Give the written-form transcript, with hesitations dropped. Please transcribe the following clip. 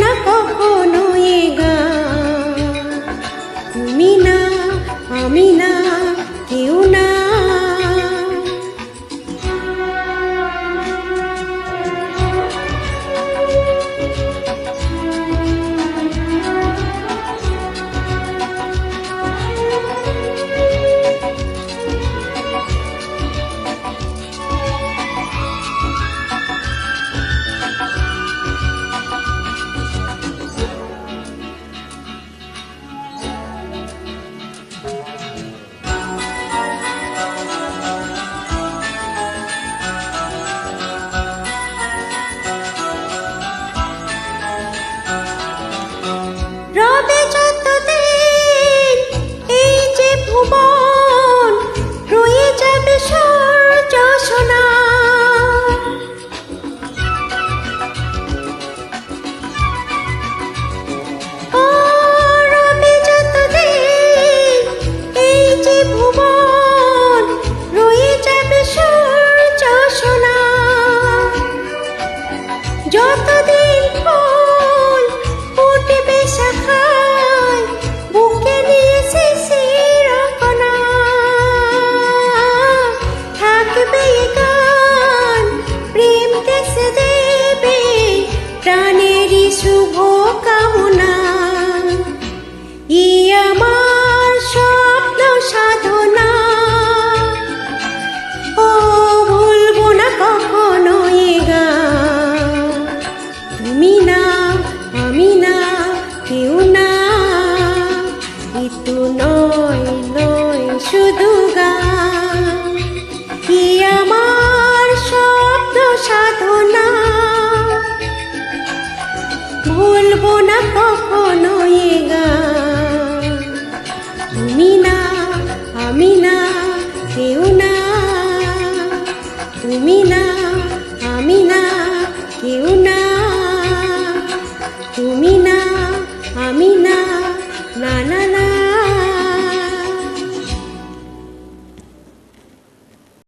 না কখনো এ গান। তুমি না, আমি না, কেউ না। রবে যতদিন এই যে ভুবন, রয়ে যাবে সূর্য সোনা। ও রবে যতদিন এই যে ভুবন, রয়ে যাবে সূর্য সোনা। যতদিন ফুল ফুটবে শাখায়, বুকে নিয়ে শিশির কণা, থাকবে এ গান, প্রেম কেসে দেবে প্রাণেরই শুভ কামনা। ই আমার স্বপ্ন সাধনা, ও ভুলবো না কখনো এ গান। তুমি না, আমি না, কেউ না। এ তো নয় নয় শুধু গান, কি আমার স্বপ্ন সাধনা। ভুলবো না কখনো এ গান। তুমি না, আমি না, কেউ না। তুমি না, আমি না, কেউ না। তুমি